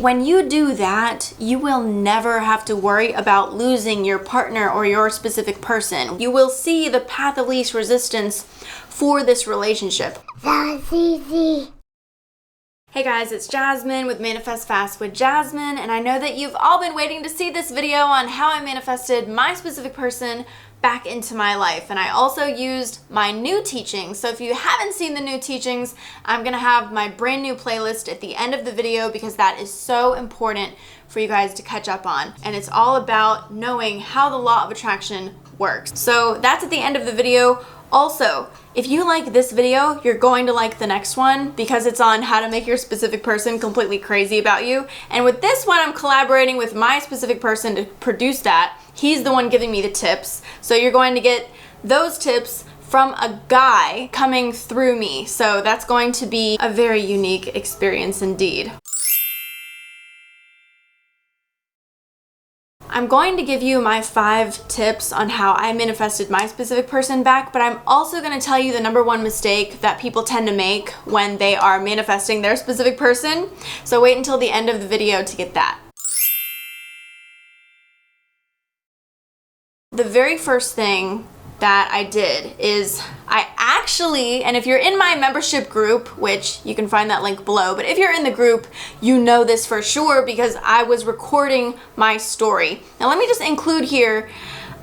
When you do that, you will never have to worry about losing your partner or your specific person. You will see the path of least resistance for this relationship. That's easy. Hey guys, it's Jasmine with Manifest Fast with Jasmine, and I know that you've all been waiting to see this video on how I manifested my specific person back into my life. And I also used my new teachings. So if you haven't seen the new teachings, I'm gonna have my brand new playlist at the end of the video because that is so important for you guys to catch up on. And it's all about knowing how the law of attraction works. So that's at the end of the video. Also, if you like this video, you're going to like the next one because it's on how to make your specific person completely crazy about you. And with this one, I'm collaborating with my specific person to produce that. He's the one giving me the tips. So you're going to get those tips from a guy coming through me. So that's going to be a very unique experience indeed. I'm going to give you my 5 tips on how I manifested my specific person back, but I'm also going to tell you the number 1 mistake that people tend to make when they are manifesting their specific person. So wait until the end of the video to get that. The very first thing that I did is I actually, and if you're in my membership group, which you can find that link below, but if you're in the group, you know this for sure because I was recording my story. Now let me just include here,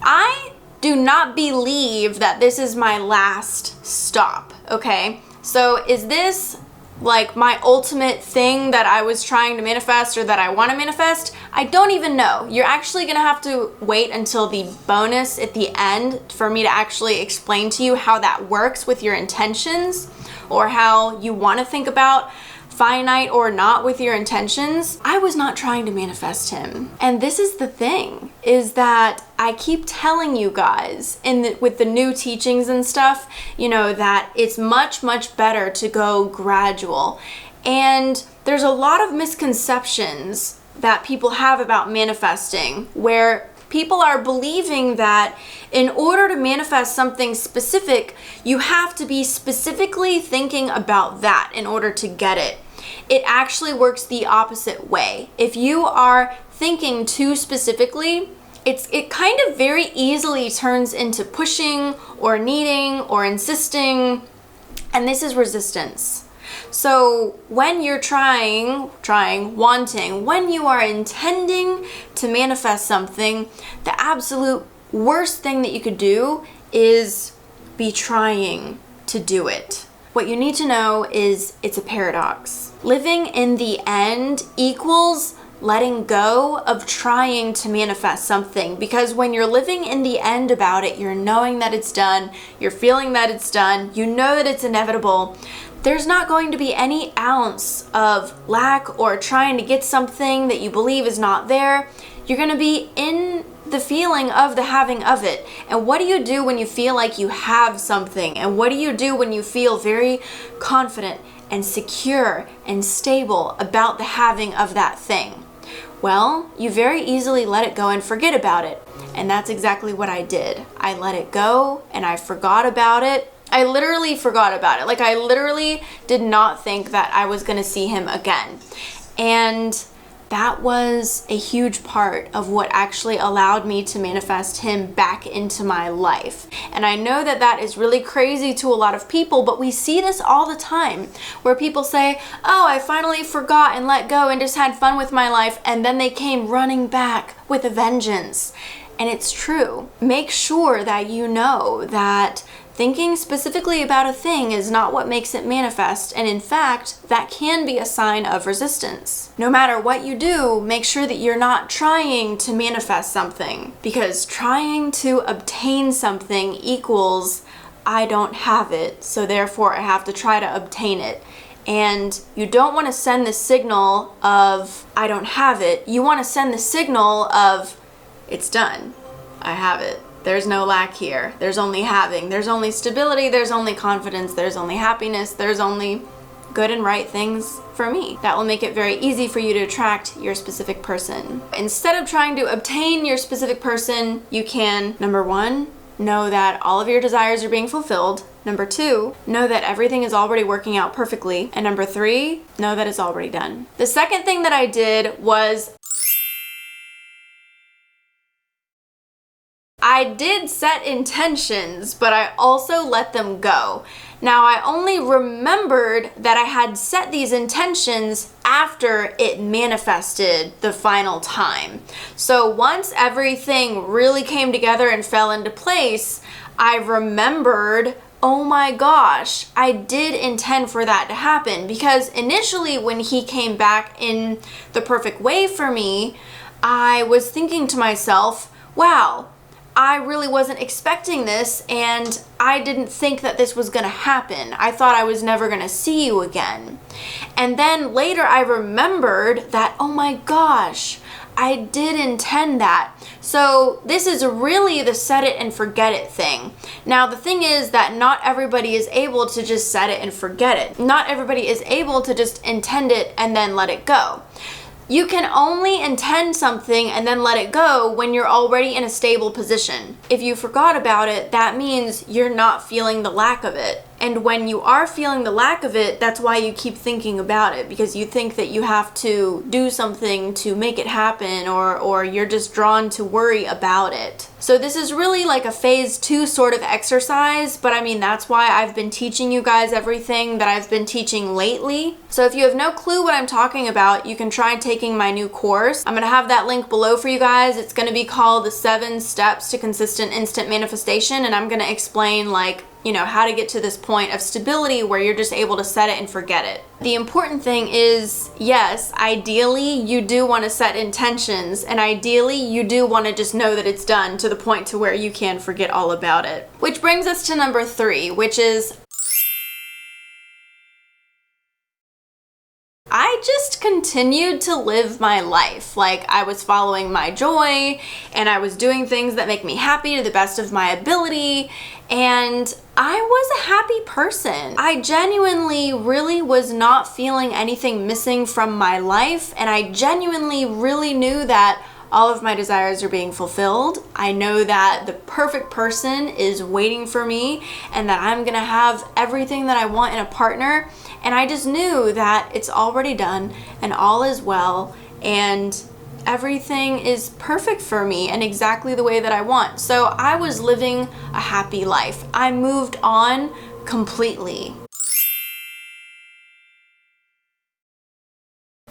I do not believe that this is my last stop, okay? So is this like my ultimate thing that I was trying to manifest or that I want to manifest? I don't even know. You're actually gonna have to wait until the bonus at the end for me to actually explain to you how that works with your intentions or how you want to think about finite or not with your intentions. I was not trying to manifest him. And this is the thing, is that I keep telling you guys with the new teachings and stuff, you know, that it's much, much better to go gradual. And there's a lot of misconceptions that people have about manifesting where people are believing that in order to manifest something specific, you have to be specifically thinking about that in order to get it. It actually works the opposite way. If you are thinking too specifically, it kind of very easily turns into pushing or needing or insisting, and this is resistance. So when you're wanting, when you are intending to manifest something, the absolute worst thing that you could do is be trying to do it. What you need to know is it's a paradox. Living in the end equals letting go of trying to manifest something, because when you're living in the end about it, you're knowing that it's done, you're feeling that it's done, you know that it's inevitable. There's not going to be any ounce of lack or trying to get something that you believe is not there. You're going to be in the feeling of the having of it. And what do you do when you feel like you have something? And what do you do when you feel very confident and secure and stable about the having of that thing? Well, you very easily let it go and forget about it. And that's exactly what I did. I let it go and I forgot about it. I literally forgot about it. Like I literally did not think that I was going to see him again. And that was a huge part of what actually allowed me to manifest him back into my life. And I know that that is really crazy to a lot of people, but we see this all the time where people say, oh, I finally forgot and let go and just had fun with my life. And then they came running back with a vengeance. And it's true. Make sure that you know that thinking specifically about a thing is not what makes it manifest, and in fact, that can be a sign of resistance. No matter what you do, make sure that you're not trying to manifest something, because trying to obtain something equals I don't have it, so therefore I have to try to obtain it. And you don't want to send the signal of I don't have it. You want to send the signal of it's done. I have it. There's no lack here. There's only having. There's only stability. There's only confidence. There's only happiness. There's only good and right things for me. That will make it very easy for you to attract your specific person. Instead of trying to obtain your specific person, you can, number 1, know that all of your desires are being fulfilled. Number 2, know that everything is already working out perfectly. And number 3, know that it's already done. The second thing that I did was I did set intentions, but I also let them go. Now, I only remembered that I had set these intentions after it manifested the final time. So once everything really came together and fell into place, I remembered, oh my gosh, I did intend for that to happen. Because initially when he came back in the perfect way for me, I was thinking to myself, wow, I really wasn't expecting this, and I didn't think that this was gonna happen. I thought I was never gonna see you again. And then later I remembered that, oh my gosh, I did intend that. So this is really the set it and forget it thing. Now the thing is that not everybody is able to just set it and forget it. Not everybody is able to just intend it and then let it go. You can only intend something and then let it go when you're already in a stable position. If you forgot about it, that means you're not feeling the lack of it. And when you are feeling the lack of it, that's why you keep thinking about it, because you think that you have to do something to make it happen, or you're just drawn to worry about it. So this is really like a phase 2 sort of exercise, but I mean, that's why I've been teaching you guys everything that I've been teaching lately. So if you have no clue what I'm talking about, you can try taking my new course. I'm gonna have that link below for you guys. It's gonna be called The 7 Steps to Consistent Instant Manifestation, and I'm gonna explain how to get to this point of stability where you're just able to set it and forget it. The important thing is, yes, ideally you do want to set intentions, and ideally you do want to just know that it's done to the point to where you can forget all about it. Which brings us to number 3, which is I just continued to live my life. Like, I was following my joy, and I was doing things that make me happy to the best of my ability, and I was a happy person. I genuinely really was not feeling anything missing from my life, and I genuinely really knew that all of my desires are being fulfilled. I know that the perfect person is waiting for me, and that I'm gonna have everything that I want in a partner. And I just knew that it's already done and all is well, and everything is perfect for me and exactly the way that I want. So I was living a happy life. I moved on completely.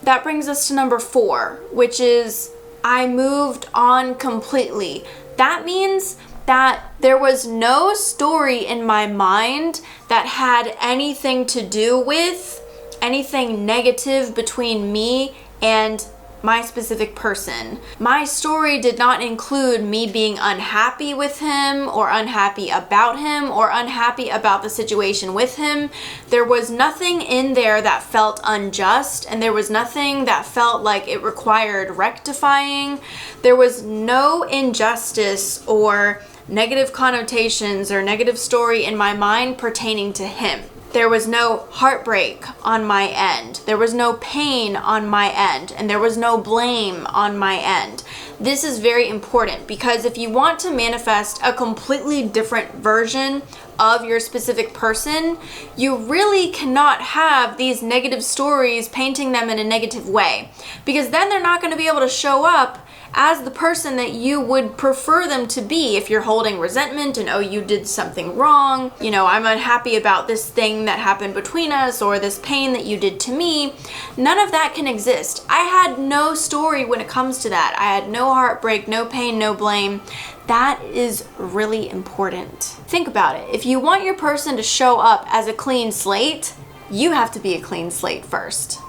That brings us to number 4, which is I moved on completely. That means that there was no story in my mind that had anything to do with anything negative between me and my specific person. My story did not include me being unhappy with him, or unhappy about him, or unhappy about the situation with him. There was nothing in there that felt unjust, and there was nothing that felt like it required rectifying. There was no injustice or negative connotations or negative story in my mind pertaining to him. There was no heartbreak on my end. There was no pain on my end, and there was no blame on my end. This is very important, because if you want to manifest a completely different version of your specific person, you really cannot have these negative stories painting them in a negative way, because then they're not going to be able to show up as the person that you would prefer them to be. If you're holding resentment and, oh, you did something wrong, I'm unhappy about this thing that happened between us, or this pain that you did to me, none of that can exist. I had no story when it comes to that. I had no heartbreak, no pain, no blame. That is really important. Think about it. If you want your person to show up as a clean slate, you have to be a clean slate first.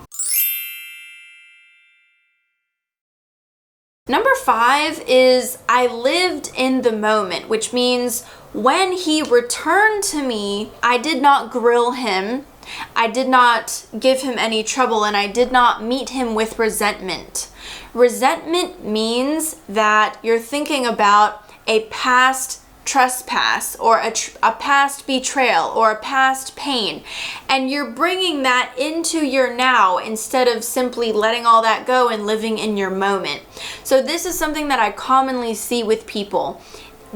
Number 5 is I lived in the moment, which means when he returned to me, I did not grill him, I did not give him any trouble, and I did not meet him with resentment. Resentment means that you're thinking about a past trespass, or a past betrayal, or a past pain, and you're bringing that into your now instead of simply letting all that go and living in your moment. So this is something that I commonly see with people.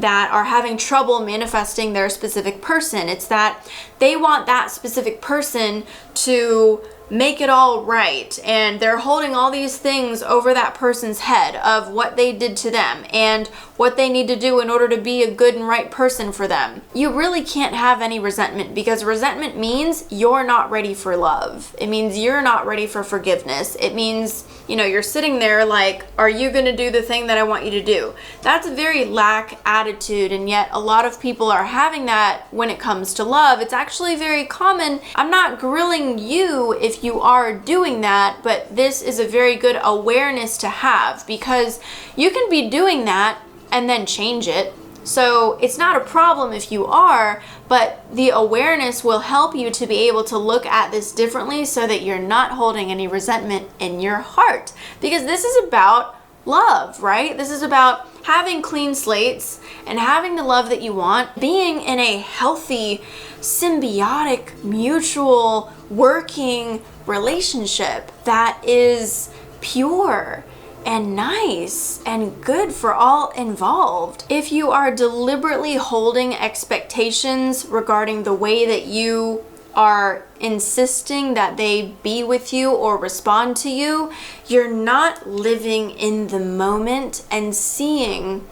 that are having trouble manifesting their specific person. It's that they want that specific person to make it all right, and they're holding all these things over that person's head of what they did to them and what they need to do in order to be a good and right person for them. You really can't have any resentment, because resentment means you're not ready for love. It means you're not ready for forgiveness. It means, you're sitting there like, are you going to do the thing that I want you to do? That's a very lack attitude, and yet a lot of people are having that when it comes to love. It's actually very common. I'm not grilling you if you are doing that, but this is a very good awareness to have, because you can be doing that and then change it. So it's not a problem if you are, but the awareness will help you to be able to look at this differently so that you're not holding any resentment in your heart. Because this is about love, right? This is about having clean slates and having the love that you want, being in a healthy, symbiotic, mutual, working relationship that is pure and nice and good for all involved. If you are deliberately holding expectations regarding the way that you are insisting that they be with you or respond to you, you're not living in the moment and seeing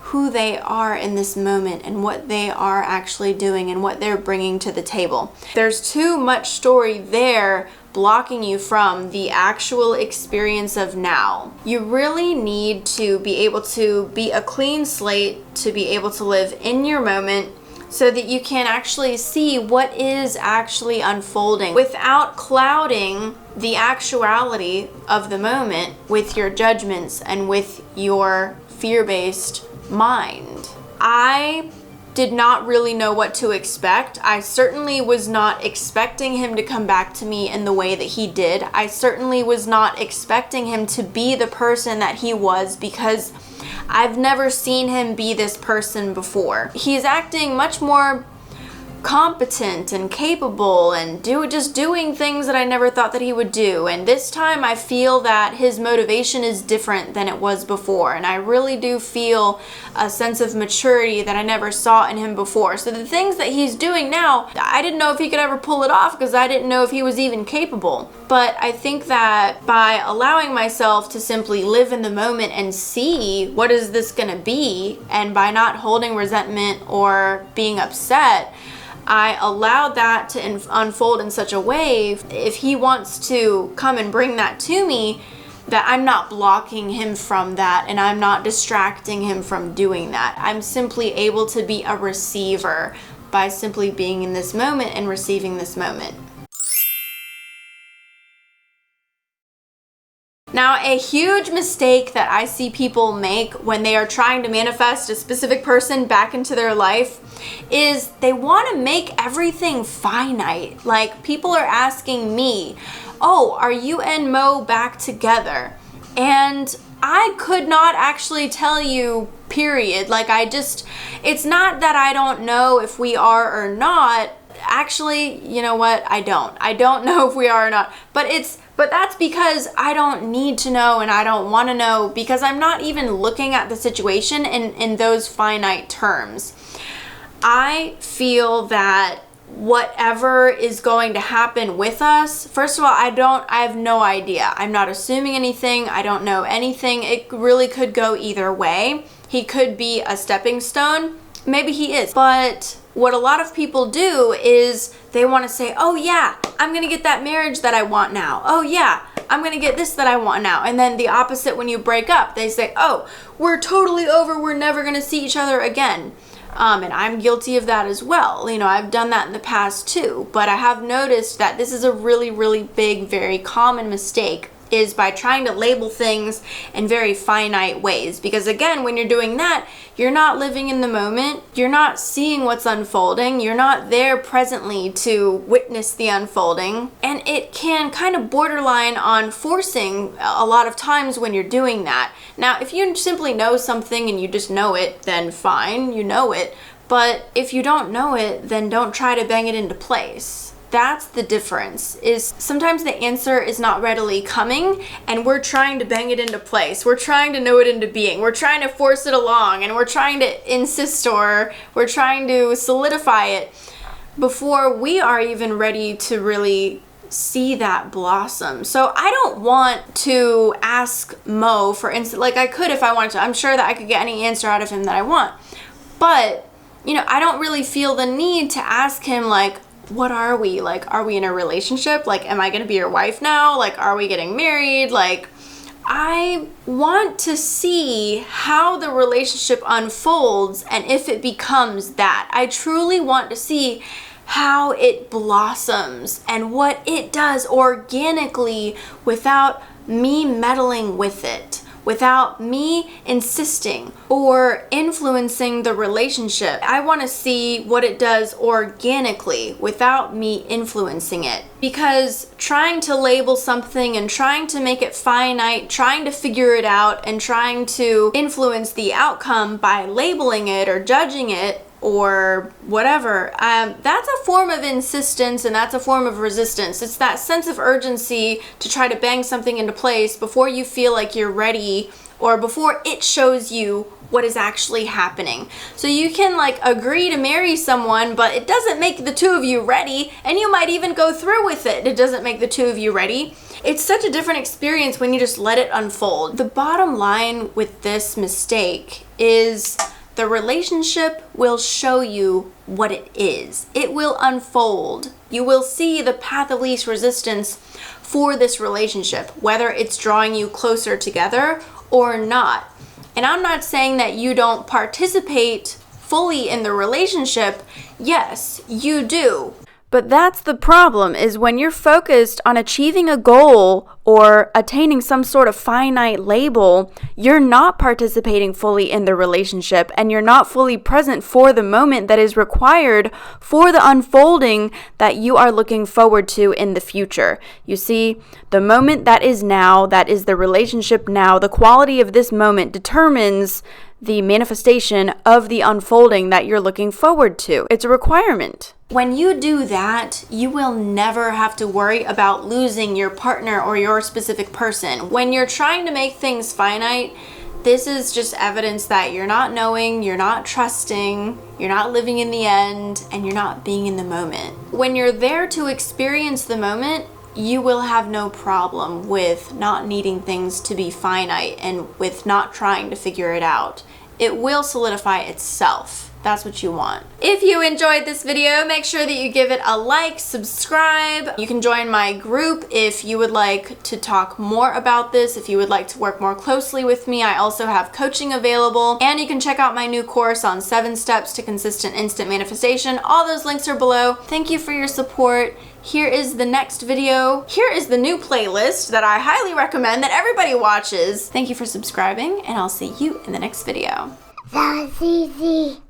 who they are in this moment and what they are actually doing and what they're bringing to the table. There's too much story there blocking you from the actual experience of now. You really need to be able to be a clean slate, to be able to live in your moment, so that you can actually see what is actually unfolding without clouding the actuality of the moment with your judgments and with your fear-based mind. I did not really know what to expect. I certainly was not expecting him to come back to me in the way that he did. I certainly was not expecting him to be the person that he was, because I've never seen him be this person before. He's acting much more competent and capable and just doing things that I never thought that he would do. And this time I feel that his motivation is different than it was before. And I really do feel a sense of maturity that I never saw in him before. So the things that he's doing now, I didn't know if he could ever pull it off, because I didn't know if he was even capable. But I think that by allowing myself to simply live in the moment and see what is this gonna be, and by not holding resentment or being upset, I allowed that to unfold in such a way, if he wants to come and bring that to me, that I'm not blocking him from that and I'm not distracting him from doing that. I'm simply able to be a receiver by simply being in this moment and receiving this moment. Now, a huge mistake that I see people make when they are trying to manifest a specific person back into their life is they want to make everything finite. Like, people are asking me, oh, are you and Mo back together? And I could not actually tell you, period. Like, it's not that I don't know if we are or not. Actually, you know what? I don't know if we are or not. But that's because I don't need to know and I don't want to know, because I'm not even looking at the situation in those finite terms. I feel that whatever is going to happen with us, first of all, I have no idea. I'm not assuming anything. I don't know anything. It really could go either way. He could be a stepping stone. Maybe he is. But what a lot of people do is they want to say, oh yeah, I'm going to get that marriage that I want now. Oh yeah, I'm going to get this that I want now. And then the opposite, when you break up, they say, oh, we're totally over. We're never going to see each other again. And I'm guilty of that as well. I've done that in the past too. But I have noticed that this is a really, really big, very common mistake, is by trying to label things in very finite ways. Because again, when you're doing that, you're not living in the moment. You're not seeing what's unfolding. You're not there presently to witness the unfolding. And it can kind of borderline on forcing a lot of times when you're doing that. Now, if you simply know something and you just know it, then fine, you know it. But if you don't know it, then don't try to bang it into place. That's the difference, is sometimes the answer is not readily coming and we're trying to bang it into place. We're trying to know it into being. We're trying to force it along and we're trying to insist, or we're trying to solidify it before we are even ready to really see that blossom. So I don't want to ask Mo, for instance, like I could if I wanted to. I'm sure that I could get any answer out of him that I want. But, you know, I don't really feel the need to ask him, like, what are we? Like, are we in a relationship? Like, am I going to be your wife now? Like, are we getting married? Like, I want to see how the relationship unfolds and if it becomes that. I truly want to see how it blossoms and what it does organically without me meddling with it, without me insisting or influencing the relationship. I want to see what it does organically without me influencing it. Because trying to label something and trying to make it finite, trying to figure it out, and trying to influence the outcome by labeling it or judging it or whatever, that's a form of insistence and that's a form of resistance. It's that sense of urgency to try to bang something into place before you feel like you're ready or before it shows you what is actually happening. So you can like agree to marry someone, but it doesn't make the two of you ready, and you might even go through with it. It doesn't make the two of you ready. It's such a different experience when you just let it unfold. The bottom line with this mistake is the relationship will show you what it is. It will unfold. You will see the path of least resistance for this relationship, whether it's drawing you closer together or not. And I'm not saying that you don't participate fully in the relationship. Yes, you do. But that's the problem, is when you're focused on achieving a goal or attaining some sort of finite label, you're not participating fully in the relationship and you're not fully present for the moment that is required for the unfolding that you are looking forward to in the future. You see, the moment that is now, that is the relationship now, the quality of this moment determines the manifestation of the unfolding that you're looking forward to. It's a requirement. When you do that, you will never have to worry about losing your partner or your specific person. When you're trying to make things finite, this is just evidence that you're not knowing, you're not trusting, you're not living in the end, and you're not being in the moment. When you're there to experience the moment, you will have no problem with not needing things to be finite and with not trying to figure it out. It will solidify itself. That's what you want. If you enjoyed this video, make sure that you give it a like, subscribe. You can join my group if you would like to talk more about this, if you would like to work more closely with me. I also have coaching available, and you can check out my new course on 7 steps to consistent instant manifestation. All those links are below. Thank you for your support. Here is the next video. Here is the new playlist that I highly recommend that everybody watches. Thank you for subscribing, and I'll see you in the next video. That was easy.